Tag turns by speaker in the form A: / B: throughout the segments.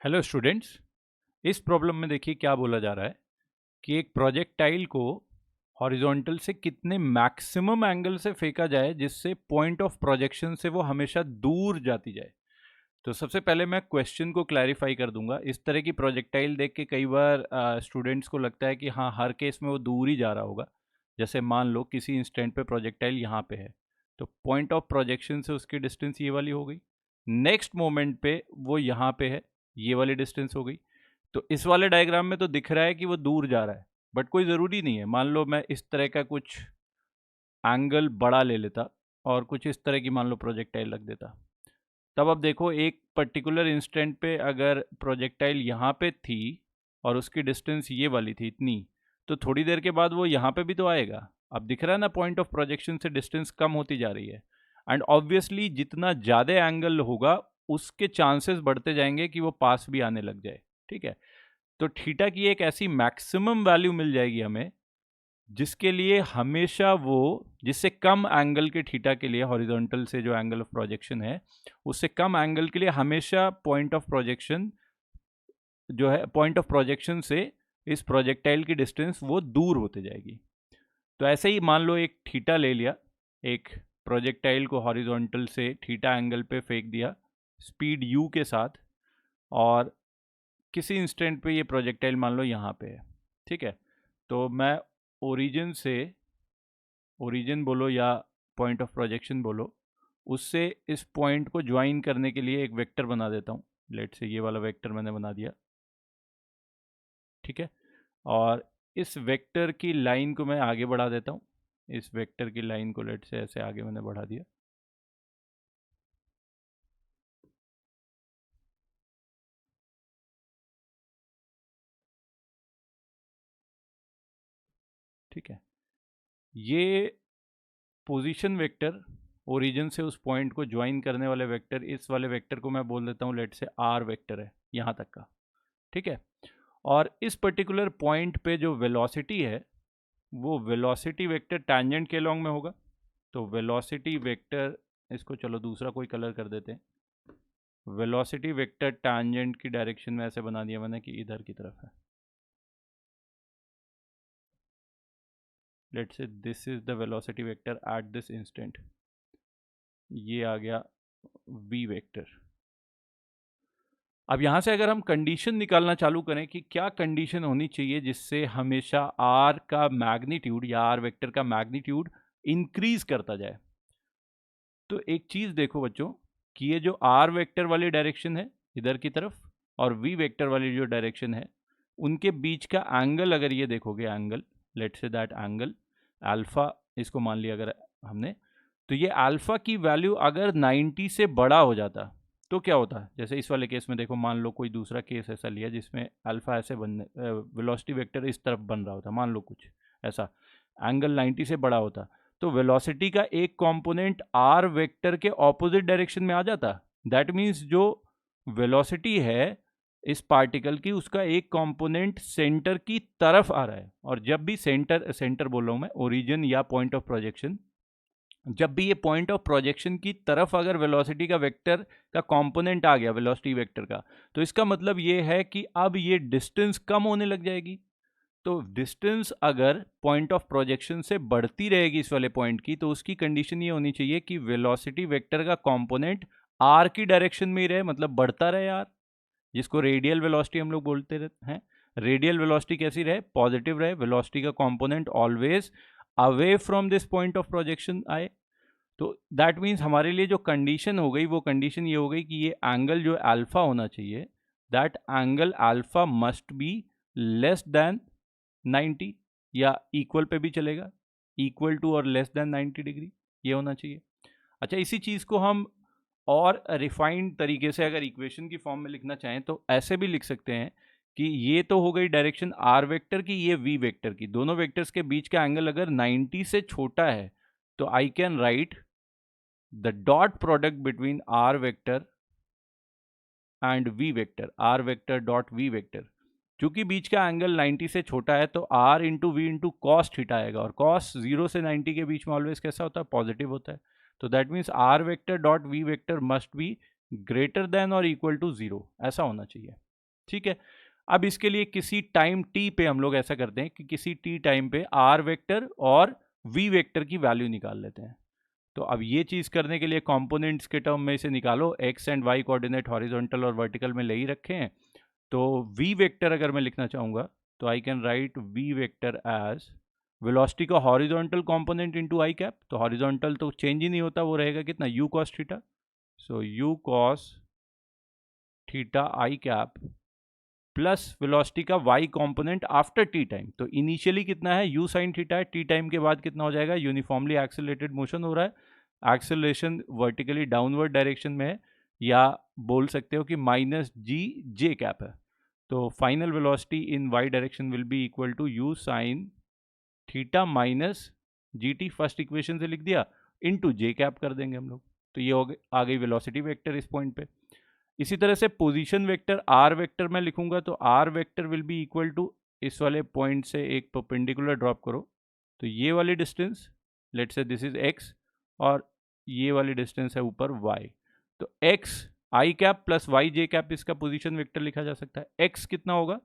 A: Hello students. इस problem में देखिए क्या बोला जा रहा है कि एक प्रोजेक्टाइल को हॉरिजॉन्टल से कितने मैक्सिमम एंगल से फेंका जाए जिससे पॉइंट ऑफ प्रोजेक्शन से वो हमेशा दूर जाती जाए। तो सबसे पहले मैं क्वेश्चन को क्लैरिफाई कर दूंगा। इस तरह की प्रोजेक्टाइल देख के कई बार स्टूडेंट्स को लगता है कि हाँ, हर केस में वो दूर ही जा रहा होगा। जैसे मान लो किसी इंस्टेंट पे प्रोजेक्टाइल यहाँ पे है, तो पॉइंट ऑफ प्रोजेक्शन से उसकी डिस्टेंस ये वाली हो गई। नेक्स्ट मोमेंट पे वो यहाँ पे है, ये वाली डिस्टेंस हो गई। तो इस वाले डायग्राम में तो दिख रहा है कि वो दूर जा रहा है, बट कोई ज़रूरी नहीं है। मान लो मैं इस तरह का कुछ एंगल बड़ा ले लेता और कुछ इस तरह की मान लो प्रोजेक्टाइल रख देता। तब अब देखो, एक पर्टिकुलर इंस्टेंट पे अगर प्रोजेक्टाइल यहाँ पे थी और उसकी डिस्टेंस ये वाली थी इतनी, तो थोड़ी देर के बाद वो यहाँ पे भी तो आएगा। अब दिख रहा है ना, पॉइंट ऑफ प्रोजेक्शन से डिस्टेंस कम होती जा रही है। एंड ऑब्वियसली जितना ज़्यादा एंगल होगा उसके चांसेस बढ़ते जाएंगे कि वो पास भी आने लग जाए। ठीक है, तो थीटा की एक ऐसी मैक्सिमम वैल्यू मिल जाएगी हमें जिसके लिए हमेशा वो, जिससे कम एंगल के थीटा के लिए हॉरिजॉन्टल से जो एंगल ऑफ प्रोजेक्शन है उससे कम एंगल के लिए हमेशा पॉइंट ऑफ प्रोजेक्शन जो है, पॉइंट ऑफ प्रोजेक्शन से इस प्रोजेक्टाइल की डिस्टेंस वो दूर होते जाएगी। तो ऐसे ही मान लो एक थीटा ले लिया, एक प्रोजेक्टाइल को हॉरिजॉन्टल से थीटा एंगल पे फेंक दिया स्पीड u के साथ, और किसी इंस्टेंट पे ये प्रोजेक्टाइल मान लो यहाँ पे है। ठीक है, तो मैं ओरिजिन से, ओरिजिन बोलो या पॉइंट ऑफ प्रोजेक्शन बोलो, उससे इस पॉइंट को ज्वाइन करने के लिए एक वेक्टर बना देता हूँ। लेट से ये वाला वेक्टर मैंने बना दिया। ठीक है, और इस वेक्टर की लाइन को मैं आगे बढ़ा देता हूँ। इस वेक्टर की लाइन को लेट से ऐसे आगे मैंने बढ़ा दिया। ठीक है, ये पोजीशन वेक्टर, ओरिजिन से उस पॉइंट को ज्वाइन करने वाले वेक्टर, इस वाले वेक्टर को मैं बोल देता हूँ लेट से आर वेक्टर है यहाँ तक का। ठीक है, और इस पर्टिकुलर पॉइंट पे जो वेलोसिटी है वो वेलोसिटी वेक्टर टैंजेंट के लॉन्ग में होगा। तो वेलोसिटी वेक्टर, इसको चलो दूसरा कोई कलर कर देते हैं। वेलोसिटी वेक्टर टैंजेंट की डायरेक्शन में ऐसे बना दिया मैंने कि इधर की तरफ है। Let's say this is the velocity vector at this instant. ये आ गया v वेक्टर। अब यहाँ से अगर हम कंडीशन निकालना चालू करें कि क्या कंडीशन होनी चाहिए जिससे हमेशा r का मैग्नीट्यूड या r वेक्टर का मैग्नीट्यूड इंक्रीज करता जाए, तो एक चीज देखो बच्चों कि ये जो r वेक्टर वाली डायरेक्शन है इधर की तरफ और v वेक्टर वाली जो डायरेक्शन है, उनके बीच का एंगल अगर ये देखोगे, angle let's say that angle alpha, इसको मान लिया अगर हमने, तो ये अल्फा की वैल्यू अगर 90 से बड़ा हो जाता तो क्या होता। जैसे इस वाले केस में देखो, मान लो कोई दूसरा केस ऐसा लिया जिसमें अल्फा ऐसे बनने, वेलोसिटी वेक्टर इस तरफ बन रहा होता, मान लो कुछ ऐसा, एंगल 90 से बड़ा होता, तो वेलोसिटी का एक कंपोनेंट आर वेक्टर के ऑपोजिट डायरेक्शन में आ जाता। दैट मीन्स जो वेलोसिटी है इस पार्टिकल की, उसका एक कंपोनेंट सेंटर की तरफ आ रहा है। और जब भी सेंटर, सेंटर बोल रहा हूं मैं, ओरिजिन या पॉइंट ऑफ प्रोजेक्शन, जब भी ये पॉइंट ऑफ प्रोजेक्शन की तरफ अगर वेलोसिटी का वेक्टर का कंपोनेंट आ गया वेलोसिटी वेक्टर का, तो इसका मतलब ये है कि अब ये डिस्टेंस कम होने लग जाएगी। तो डिस्टेंस अगर पॉइंट ऑफ प्रोजेक्शन से बढ़ती रहेगी इस वाले पॉइंट की, तो उसकी कंडीशन ये होनी चाहिए कि वेलोसिटी वेक्टर का कंपोनेंट आर की डायरेक्शन में ही रहे, मतलब बढ़ता रहे आर, जिसको रेडियल वेलोसिटी हम लोग बोलते रहते हैं। रेडियल वेलोसिटी कैसी रहे, पॉजिटिव रहे, वेलोसिटी का component always away from this point of projection आए। तो दैट मीन्स हमारे लिए जो कंडीशन हो गई वो कंडीशन ये हो गई कि ये एंगल जो अल्फा होना चाहिए, that angle alpha must be less then 90, या इक्वल पे भी चलेगा, इक्वल टू और लेस देन 90 डिग्री, ये होना चाहिए। अच्छा, इसी चीज़ को हम और रिफाइंड तरीके से अगर इक्वेशन की फॉर्म में लिखना चाहें तो ऐसे भी लिख सकते हैं कि ये तो हो गई डायरेक्शन आर वेक्टर की, ये वी वेक्टर की, दोनों वेक्टर्स के बीच का एंगल अगर 90 से छोटा है तो I can write the dot product between R vector and V vector, R vector dot V vector. चूंकि बीच का एंगल 90 से छोटा है तो R into V into cos theta आएगा, और कॉस 0 से 90 के बीच में ऑलवेज कैसा होता है, पॉजिटिव होता है। तो that means R vector dot V vector must be greater than और इक्वल टू 0, ऐसा होना चाहिए। ठीक है। अब इसके लिए किसी टाइम t पे हम लोग ऐसा करते हैं कि किसी t टाइम पे r वेक्टर और v वेक्टर की वैल्यू निकाल लेते हैं। तो अब ये चीज करने के लिए कंपोनेंट्स के टर्म में इसे निकालो, x and y coordinate horizontal और वर्टिकल में ले ही रखे हैं। तो v वेक्टर अगर मैं लिखना चाहूंगा तो I can write v vector as velocity का horizontal component into I cap. तो हॉरिजॉन्टल तो चेंज ही नहीं होता, वो रहेगा कितना, u cos theta. So u cos theta I cap plus velocity का y component after t time. तो इनिशियली कितना है, u sin थीटा है, t टाइम के बाद कितना हो जाएगा, यूनिफॉर्मली एक्सेलरेटेड मोशन हो रहा है, एक्सेलरेशन वर्टिकली डाउनवर्ड डायरेक्शन में है, या बोल सकते हो कि माइनस जी जे कैप है। तो final velocity in y direction will be equal to u sin theta minus ji t, first equation से लिख दिया, इनटू जे कैप कर देंगे हम लोग। तो ये हो गई, आ गई वेलोसिटी वेक्टर इस पॉइंट पे। इसी तरह से पोजीशन वेक्टर आर वेक्टर में लिखूंगा तो R vector will be equal to, इस वाले पॉइंट से एक परपेंडिकुलर ड्रॉप करो, तो ये वाली distance, let's say this is x, और ये वाली डिस्टेंस है ऊपर वाई। तो x i cap plus y j cap इसका पोजीशन वेक्टर लिखा जा सकता है। एक्स कितना होगा,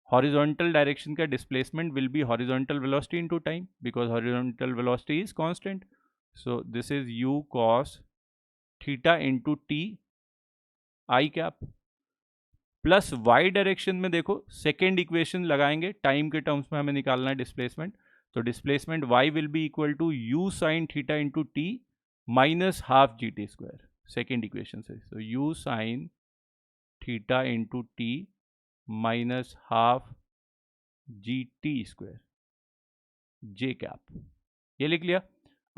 A: हॉरिजॉन्टल डायरेक्शन का displacement will be horizontal velocity into time, because horizontal velocity is constant. So this is u cos theta into t i cap, plus y direction में देखो सेकेंड इक्वेशन लगाएंगे, टाइम के terms में हमें निकालना है displacement. तो displacement Y will be equal to U sine theta into T minus half G T square, second equation से। तो U sine theta into T minus half G T square J cap, ये लिख लिया।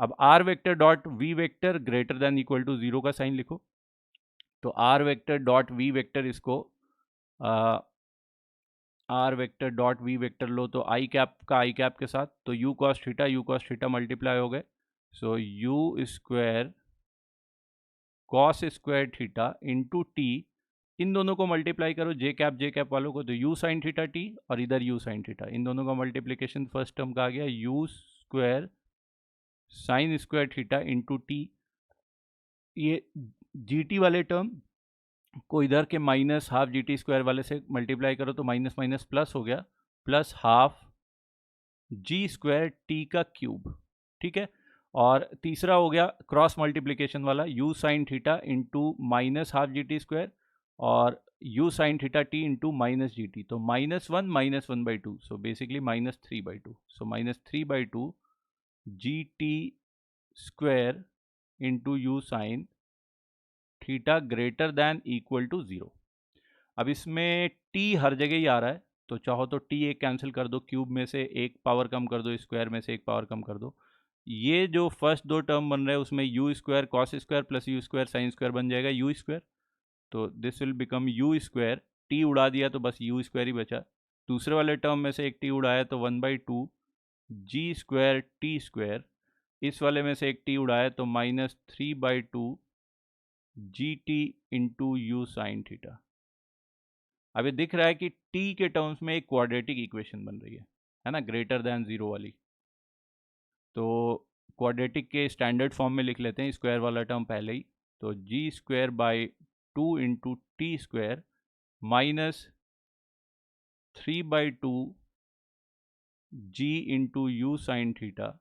A: अब R vector dot V vector greater than equal to zero का sign लिखो। तो R vector dot V vector, इसको R vector dot V vector लो तो आई कैप का आई कैप के साथ, तो यू कॉस थीटा मल्टीप्लाई हो गए। So U square cos square theta into T, इन दोनों को मल्टीप्लाई करो जे कैप वालों को, तो यू साइन थीटा टी और इधर यू साइन थीटा, इन दोनों का मल्टीप्लीकेशन फर्स्ट टर्म का आ गया you square sine square theta into T. ये जी टी वाले टर्म को इधर के minus half G T square वाले से मल्टीप्लाई करो तो माइनस माइनस प्लस हो गया, plus half G square T का क्यूब, ठीक है। और तीसरा हो गया क्रॉस मल्टीप्लिकेशन वाला, U sine theta into minus half G T square और U sine theta T into minus जी टी, तो -1 so basically -3/2, so -3/2 G T square into U sine theta greater than equal to 0। अब इसमें t हर जगह ही आ रहा है, तो चाहो तो t एक कैंसिल कर दो, क्यूब में से एक पावर कम कर दो, स्क्वायर में से एक पावर कम कर दो। ये जो फर्स्ट दो टर्म बन रहे हैं उसमें you square cos square plus U square sine square बन जाएगा यू स्क्वायर, तो this will become you square, T उड़ा दिया तो बस यू स्क्वायर ही बचा। दूसरे वाले टर्म में से एक टी उड़ाया तो 1/2 जी स्क्वायर टी स्क्वायर, इस वाले में से एक टी उड़ाया तो -3/2 G T into U sine theta. अभी दिख रहा है कि t के टर्म्स में एक क्वाड्रेटिक इक्वेशन बन रही है ना, ग्रेटर देन जीरो वाली। तो क्वाड्रेटिक के स्टैंडर्ड फॉर्म में लिख लेते हैं, स्क्वायर वाला टर्म पहले ही, तो G square by 2 into T square minus 3/2 G into U sine theta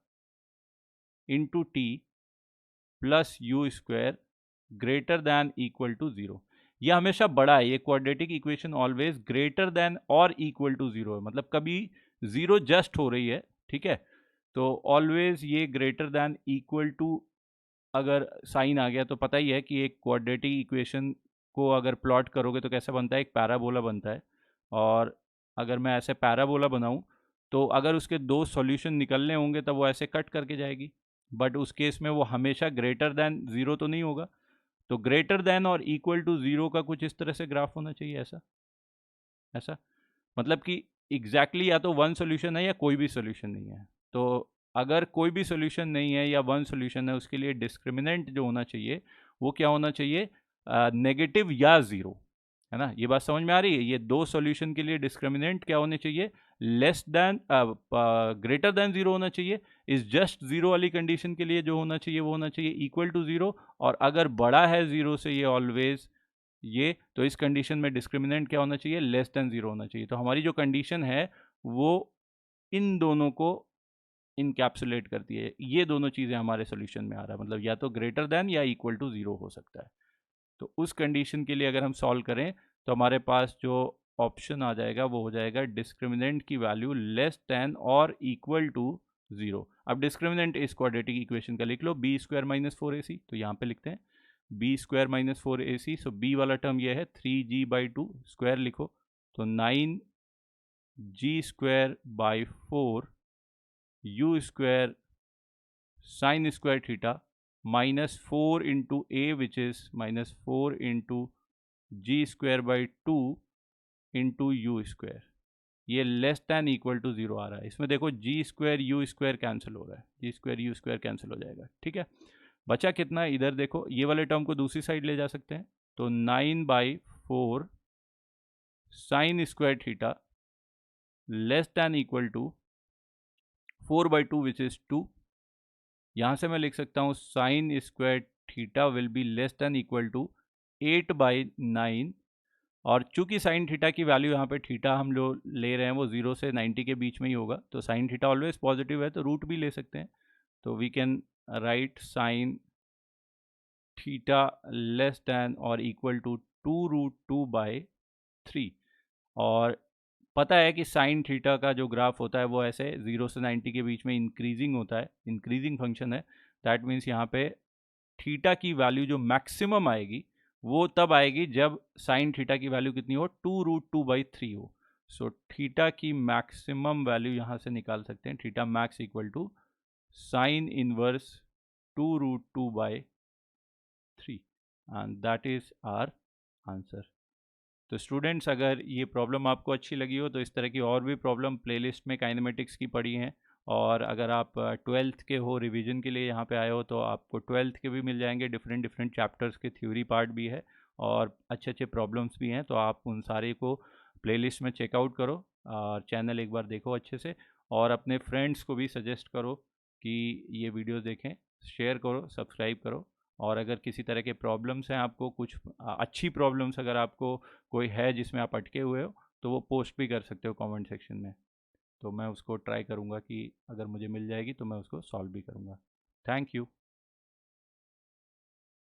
A: into T plus U square greater than equal to 0। ये हमेशा बड़ा है, ये quadratic equation always greater than और इक्वल टू 0 है, मतलब कभी 0 जस्ट हो रही है, ठीक है। तो ऑलवेज ये ग्रेटर दैन इक्वल टू, अगर साइन आ गया तो पता ही है कि एक क्वाड्रेटिक इक्वेशन को अगर प्लॉट करोगे तो कैसा बनता है, एक पैराबोला बनता है। और अगर मैं ऐसे पैराबोला बनाऊं तो अगर उसके दो सॉल्यूशन निकलने होंगे तब वो ऐसे कट करके जाएगी, बट उस केस में वो हमेशा ग्रेटर दैन 0 तो नहीं होगा। तो ग्रेटर देन और इक्वल टू 0 का कुछ इस तरह से ग्राफ होना चाहिए, ऐसा ऐसा, मतलब कि एग्जैक्टली या तो वन सॉल्यूशन है या कोई भी सॉल्यूशन नहीं है। तो अगर कोई भी सॉल्यूशन नहीं है या वन सॉल्यूशन है, उसके लिए डिस्क्रिमिनेंट जो होना चाहिए वो क्या होना चाहिए, नेगेटिव या ज़ीरो, है ना। ये बात समझ में आ रही है, ये दो सॉल्यूशन के लिए डिस्क्रिमिनेंट क्या होने चाहिए, लेस देन ग्रेटर देन 0 होना चाहिए। इस जस्ट 0 वाली कंडीशन के लिए जो होना चाहिए वो होना चाहिए इक्वल टू 0, और अगर बड़ा है 0 से ये ऑलवेज ये, तो इस कंडीशन में डिस्क्रिमिनेंट क्या होना चाहिए, लेस देन 0 होना चाहिए। तो हमारी जो कंडीशन है वो इन दोनों को इनकैप्सुलेट करती है, ये दोनों चीज़ें हमारे सोल्यूशन में आ रहा है, मतलब या तो ग्रेटर देन या इक्वल टू 0 हो सकता है। तो उस कंडीशन के लिए अगर हम सॉल्व करें तो हमारे पास जो ऑप्शन आ जाएगा वो हो जाएगा डिस्क्रिमिनेंट की वैल्यू लेस देन और इक्वल टू 0। अब डिस्क्रिमिनेंट इस क्वाड्रेटिक इक्वेशन का लिख लो, बी स्क्वायर माइनस 4ac, तो यहाँ पे लिखते हैं b square minus 4ac। So b वाला टर्म ये है 3g/2, स्क्वायर लिखो तो 9g square by 4 u square sine square theta minus 4 into a which is minus 4 into g square by 2 into u square. ये लेस दैन इक्वल टू 0 आ रहा है। इसमें देखो g square u square cancel हो रहा है, g square u square cancel हो जाएगा, ठीक है। बचा कितना, इधर देखो ये वाले टर्म को दूसरी साइड ले जा सकते हैं, तो 9/4 sine square theta less than equal to 4/2 which is 2। यहाँ से मैं लिख सकता हूँ sine square theta will be less than equal to 8/9। और चूंकि साइन थीटा की वैल्यू यहाँ पे थीटा हम जो ले रहे हैं वो 0 से 90 के बीच में ही होगा, तो साइन थीटा ऑलवेज पॉजिटिव है तो रूट भी ले सकते हैं। तो we can write sine theta less than और इक्वल टू 2√2/3। और पता है कि साइन थीटा का जो ग्राफ होता है वो ऐसे 0 से 90 के बीच में इंक्रीजिंग होता है, इंक्रीजिंग फंक्शन है। दैट मीन्स यहाँ पे थीटा की वैल्यू जो मैक्सिमम आएगी वो तब आएगी जब साइन थीटा की वैल्यू कितनी हो, 2√2/3 हो। सो थीटा की मैक्सिमम वैल्यू यहाँ से निकाल सकते हैं, theta max equal to sine inverse 2√2/3 and that is our answer. तो स्टूडेंट्स, अगर ये प्रॉब्लम आपको अच्छी लगी हो तो इस तरह की और भी प्रॉब्लम प्लेलिस्ट में काइनेमेटिक्स की पड़ी हैं। और अगर आप 12th के हो, रिवीजन के लिए यहाँ पे आए हो, तो आपको 12th के भी मिल जाएंगे, डिफरेंट डिफरेंट चैप्टर्स के थ्योरी पार्ट भी है और अच्छे अच्छे प्रॉब्लम्स भी हैं। तो आप उन सारे को प्लेलिस्ट में चेकआउट करो और चैनल एक बार देखो अच्छे से, और अपने फ्रेंड्स को भी सजेस्ट करो कि ये वीडियोस देखें, शेयर करो, सब्सक्राइब करो। और अगर किसी तरह के प्रॉब्लम्स हैं आपको, कुछ अच्छी प्रॉब्लम्स अगर आपको कोई है जिसमें आप अटके हुए हो, तो वो पोस्ट भी कर सकते हो कमेंट सेक्शन में। तो मैं उसको ट्राई करूँगा कि अगर मुझे मिल जाएगी तो मैं उसको सॉल्व भी करूँगा। Thank you.